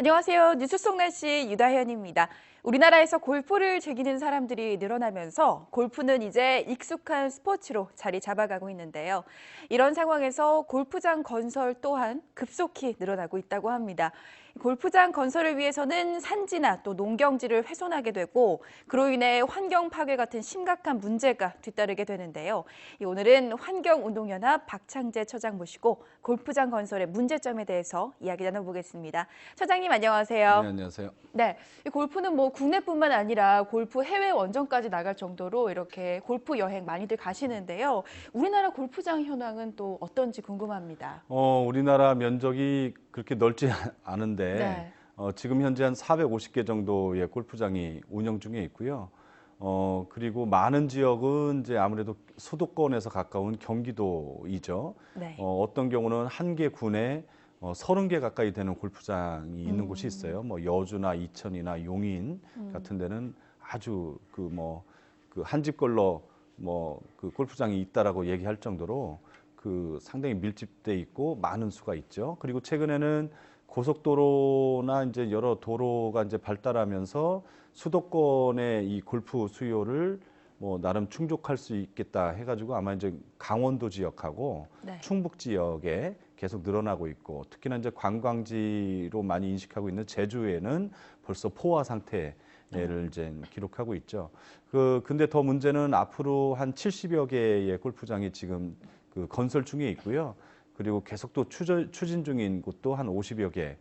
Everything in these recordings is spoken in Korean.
안녕하세요. 뉴스 속 날씨 유다현입니다. 우리나라에서 골프를 즐기는 사람들이 늘어나면서 골프는 이제 익숙한 스포츠로 자리 잡아가고 있는데요. 이런 상황에서 골프장 건설 또한 급속히 늘어나고 있다고 합니다. 골프장 건설을 위해서는 산지나 또 농경지를 훼손하게 되고 그로 인해 환경 파괴 같은 심각한 문제가 뒤따르게 되는데요. 오늘은 환경운동연합 박창재 처장 모시고 골프장 건설의 문제점에 대해서 이야기 나눠보겠습니다. 처장님 안녕하세요. 네, 안녕하세요. 네, 이 골프는 뭐 국내뿐만 아니라 골프 해외 원정까지 나갈 정도로 이렇게 골프 여행 많이들 가시는데요. 우리나라 골프장 현황은 또 어떤지 궁금합니다. 우리나라 면적이 그렇게 넓지 않은데 네. 지금 현재 한 450개 정도의 골프장이 운영 중에 있고요. 그리고 많은 지역은 이제 아무래도 수도권에서 가까운 경기도이죠. 네. 어떤 경우는 한 개 군에 30개 가까이 되는 골프장이 있는 곳이 있어요. 뭐 여주나 이천이나 용인 같은 데는 아주 그 한 집 걸러 그 골프장이 있다라고 얘기할 정도로 그 상당히 밀집돼 있고 많은 수가 있죠. 그리고 최근에는 고속도로나 이제 여러 도로가 이제 발달하면서 수도권의 이 골프 수요를 뭐 나름 충족할 수 있겠다 해가지고 아마 이제 강원도 지역하고 네. 충북 지역에 계속 늘어나고 있고 특히나 이제 관광지로 많이 인식하고 있는 제주에는 벌써 포화 상태를 이제 기록하고 있죠. 근데 더 문제는 앞으로 한 70여 개의 골프장이 지금 그 건설 중에 있고요. 그리고 계속 또 추진 중인 곳도 한 50여 개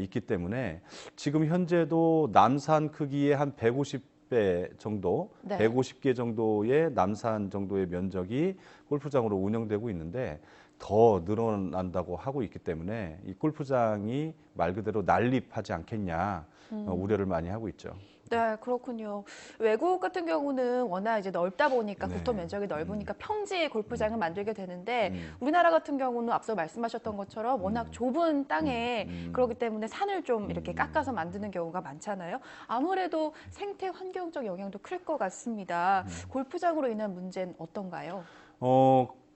있기 때문에 지금 현재도 남산 크기의 한 150배 정도, 네. 150개 정도의 남산 정도의 면적이 골프장으로 운영되고 있는데 더 늘어난다고 하고 있기 때문에 이 골프장이 말 그대로 난립하지 않겠냐 우려를 많이 하고 있죠. 네, 그렇군요. 외국 같은 경우는 워낙 이제 넓다 보니까 네. 국토 면적이 넓으니까 평지에 골프장을 만들게 되는데 음. 우리나라 같은 경우는 앞서 말씀하셨던 것처럼 워낙 좁은 땅에 그렇기 때문에 산을 좀 이렇게 깎아서 만드는 경우가 많잖아요. 아무래도 생태 환경적 영향도 클 것 같습니다. 골프장으로 인한 문제는 어떤가요?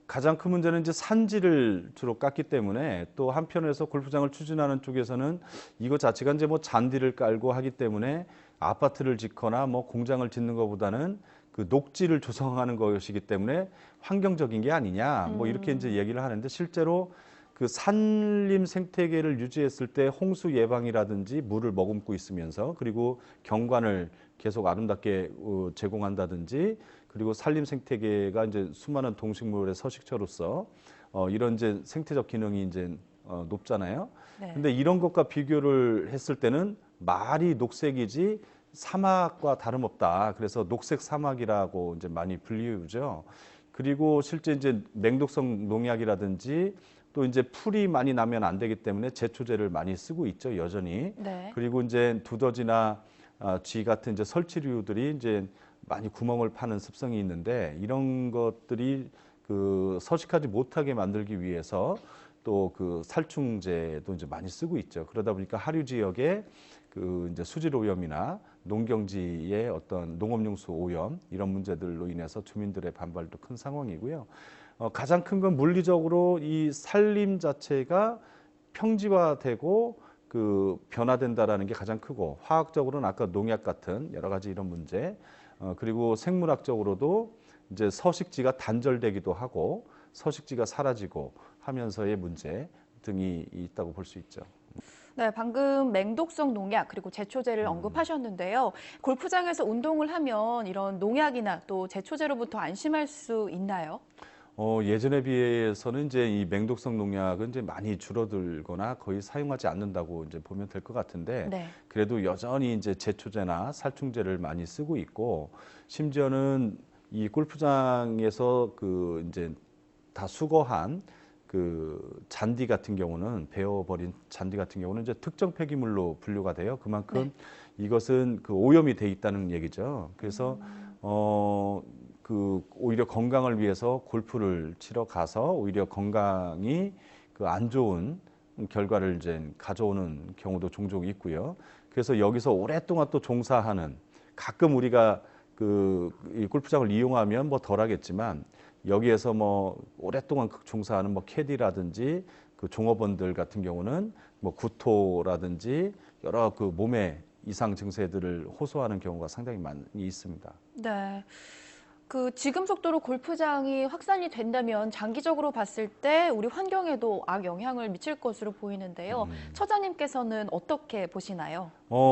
가장 큰 문제는 이제 산지를 주로 깎기 때문에 또 한편에서 골프장을 추진하는 쪽에서는 이거 자체가 이제 뭐 잔디를 깔고 하기 때문에 아파트를 짓거나 뭐 공장을 짓는 것보다는 그 녹지를 조성하는 것이기 때문에 환경적인 게 아니냐 뭐 이렇게 이제 얘기를 하는데 실제로 그 산림 생태계를 유지했을 때 홍수 예방이라든지 물을 머금고 있으면서 그리고 경관을 계속 아름답게 제공한다든지 그리고 산림 생태계가 이제 수많은 동식물의 서식처로서 이런 이제 생태적 기능이 이제 높잖아요. 네. 근데 이런 것과 비교를 했을 때는 말이 녹색이지 사막과 다름없다. 그래서 녹색 사막이라고 이제 많이 불리우죠. 그리고 실제 이제 맹독성 농약이라든지 또 이제 풀이 많이 나면 안 되기 때문에 제초제를 많이 쓰고 있죠, 여전히. 네. 그리고 이제 두더지나 쥐 같은 이제 설치류들이 이제 많이 구멍을 파는 습성이 있는데 이런 것들이 그 서식하지 못하게 만들기 위해서 또 그 살충제도 이제 많이 쓰고 있죠. 그러다 보니까 하류 지역에 그 이제 수질 오염이나 농경지의 어떤 농업용수 오염 이런 문제들로 인해서 주민들의 반발도 큰 상황이고요. 가장 큰 건 물리적으로 이 산림 자체가 평지화되고 그 변화된다라는 게 가장 크고 화학적으로는 아까 농약 같은 여러 가지 이런 문제 그리고 생물학적으로도 이제 서식지가 단절되기도 하고 서식지가 사라지고 하면서의 문제 등이 있다고 볼 수 있죠. 네, 방금 맹독성 농약 그리고 제초제를 언급하셨는데요. 골프장에서 운동을 하면 이런 농약이나 또 제초제로부터 안심할 수 있나요? 예전에 비해서는 이제 이 맹독성 농약은 이제 많이 줄어들거나 거의 사용하지 않는다고 이제 보면 될 것 같은데 네. 그래도 여전히 이제 제초제나 살충제를 많이 쓰고 있고 심지어는 이 골프장에서 그 이제 다 수거한 그 잔디 같은 경우는 베어버린 잔디 같은 경우는 이제 특정 폐기물로 분류가 돼요. 그만큼 이것은 그 오염이 돼 있다는 얘기죠. 그래서 그 오히려 건강을 위해서 골프를 치러 가서 오히려 건강이 그 안 좋은 결과를 이제 가져오는 경우도 종종 있고요. 그래서 여기서 오랫동안 또 종사하는 가끔 우리가 이 골프장을 이용하면 뭐 덜하겠지만 여기에서 뭐 오랫동안 종사하는 뭐 캐디라든지 그 종업원들 같은 경우는 뭐 구토라든지 여러 그 몸의 이상 증세들을 호소하는 경우가 상당히 많이 있습니다. 네. 지금 속도로 골프장이 확산이 된다면 장기적으로 봤을 때 우리 환경에도 악영향을 미칠 것으로 보이는데요. 처장님께서는 어떻게 보시나요?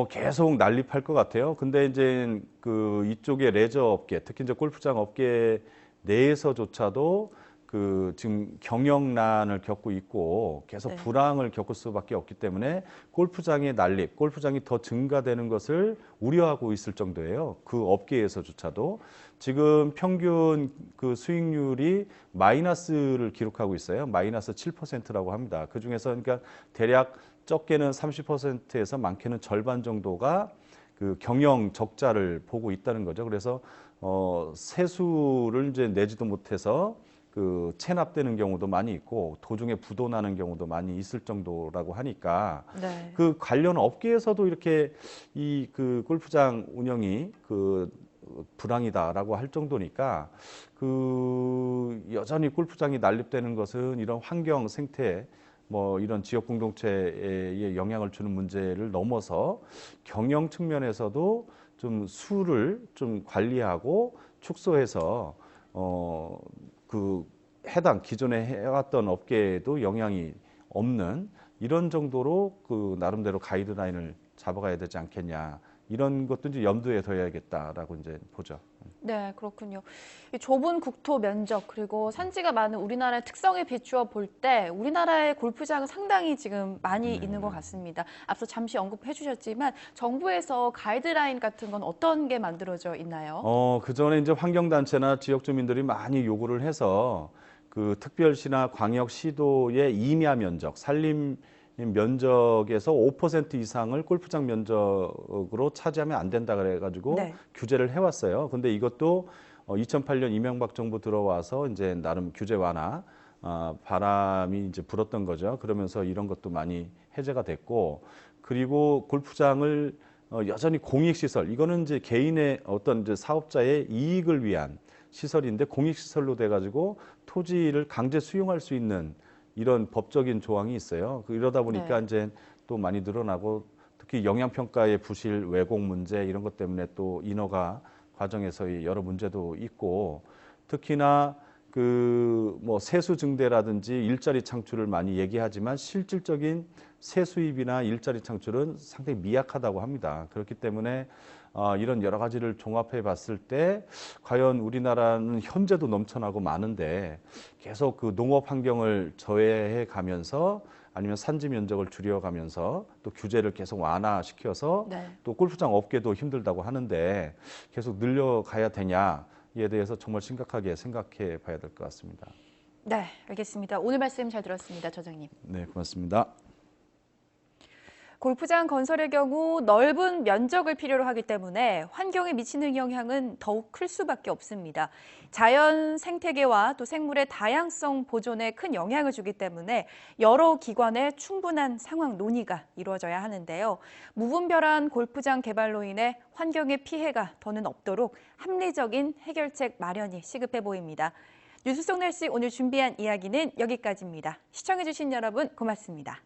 계속 난립할 것 같아요. 근데 이제 그 이쪽의 레저 업계, 특히 이제 골프장 업계 내에서조차도 지금 경영난을 겪고 있고 계속 네. 불황을 겪을 수밖에 없기 때문에 골프장의 난립, 골프장이 더 증가되는 것을 우려하고 있을 정도예요. 그 업계에서조차도 지금 평균 그 수익률이 마이너스를 기록하고 있어요. 마이너스 7%라고 합니다. 그 중에서 그러니까 대략 적게는 30%에서 많게는 절반 정도가 그 경영 적자를 보고 있다는 거죠. 그래서 세수를 이제 내지도 못해서 체납되는 경우도 많이 있고 도중에 부도 나는 경우도 많이 있을 정도라고 하니까 네. 그 관련 업계에서도 이렇게 골프장 운영이 불황이다라고 할 정도니까 여전히 골프장이 난립되는 것은 이런 환경 생태 뭐 이런 지역 공동체에 영향을 주는 문제를 넘어서 경영 측면에서도 좀 수를 좀 관리하고 축소해서 해당 기존에 해왔던 업계에도 영향이 없는 이런 정도로 나름대로 가이드라인을 잡아가야 되지 않겠냐. 이런 것도 이제 염두에 둬야겠다라고 이제 보죠. 네, 그렇군요. 이 좁은 국토 면적 그리고 산지가 많은 우리나라의 특성에 비추어 볼 때 우리나라의 골프장은 상당히 지금 많이 있는 것 같습니다. 앞서 잠시 언급해 주셨지만 정부에서 가이드라인 같은 건 어떤 게 만들어져 있나요? 그전에 이제 환경단체나 지역 주민들이 많이 요구를 해서 특별시나 광역시도의 임야 면적, 산림 면적에서 5% 이상을 골프장 면적으로 차지하면 안 된다 그래가지고 네. 규제를 해왔어요. 근데 이것도 2008년 이명박 정부 들어와서 이제 나름 규제 완화 바람이 이제 불었던 거죠. 그러면서 이런 것도 많이 해제가 됐고, 그리고 골프장을 여전히 공익시설, 이거는 이제 개인의 어떤 이제 사업자의 이익을 위한 시설인데 공익시설로 돼가지고 토지를 강제 수용할 수 있는 이런 법적인 조항이 있어요. 이러다 보니까 네. 이제 또 많이 늘어나고 특히 영양평가의 부실 왜곡 문제 이런 것 때문에 또 인허가 과정에서의 여러 문제도 있고, 특히나 뭐 세수 증대라든지 일자리 창출을 많이 얘기하지만 실질적인 세수입이나 일자리 창출은 상당히 미약하다고 합니다. 그렇기 때문에 이런 여러 가지를 종합해 봤을 때 과연 우리나라는 현재도 넘쳐나고 많은데 계속 농업 환경을 저해해 가면서 아니면 산지 면적을 줄여가면서 또 규제를 계속 완화시켜서 네. 또 골프장 업계도 힘들다고 하는데 계속 늘려가야 되냐에 대해서 정말 심각하게 생각해 봐야 될 것 같습니다. 네, 알겠습니다. 오늘 말씀 잘 들었습니다, 처장님. 네, 고맙습니다. 골프장 건설의 경우 넓은 면적을 필요로 하기 때문에 환경에 미치는 영향은 더욱 클 수밖에 없습니다. 자연 생태계와 또 생물의 다양성 보존에 큰 영향을 주기 때문에 여러 기관의 충분한 상황 논의가 이루어져야 하는데요. 무분별한 골프장 개발로 인해 환경에 피해가 더는 없도록 합리적인 해결책 마련이 시급해 보입니다. 뉴스 속 날씨 오늘 준비한 이야기는 여기까지입니다. 시청해주신 여러분 고맙습니다.